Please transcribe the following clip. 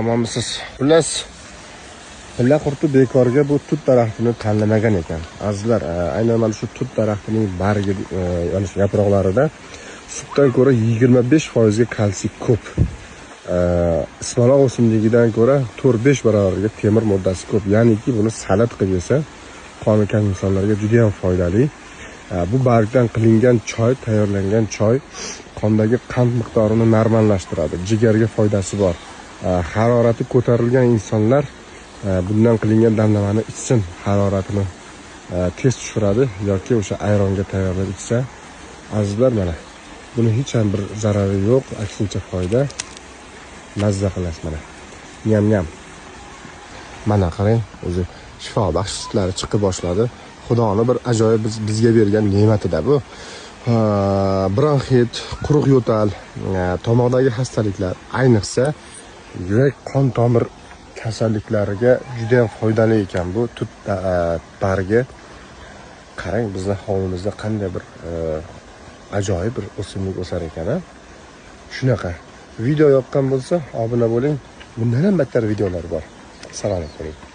Omonmisiz? Xullas, pilla qurti bekorga bu tut daraxtini tanlamagan ekan. Azizlar, aynan mana shu tut daraxtining bargi, ya'ni yaproqlarida sutdan ko'ra 25% ga kalsiy ko'p. Ismaloq o'simligidan ko'ra 4-5 barobarga temir moddasi ko'p. Ya'niki buni salat qilib yesa, qoni kam insonlarga juda ham foydali. Bu bargdan qilingan choy, tayyorlangan choy qondagi qand miqdorini normallashtiradi. Jigarga foydasi bor. Harorati ko'tarilgan insonlar bundan qilingan damlamani ichsin, haroratini tez tushiradi yoki o'sha ayronga tayyorlab ichsa, azizlar, mana buni hech ham bir zarari yo'q, aksincha foyda. Mazza qilasiz mana. Nyam. Mana qarang, o'zi shifobaxsh sutlari chiqib boshladi. Xudoning bir ajoyib bizga bergan ne'mati-da bu. Bronxit, quruq yo'tal, tomoqdagi xastaliklar, ayniqsa yurak qon tomir kasalliklariga juda ham foydali ekan bu tut bargi. Qarang, bizning hovlimizda qanday bir ajoyib bir o'simlik o'sar ekan. Shunaqa. Video yoqqan bo'lsa, obuna bo'ling. Bundan ham battar videolar bor. Assalomu alaykum.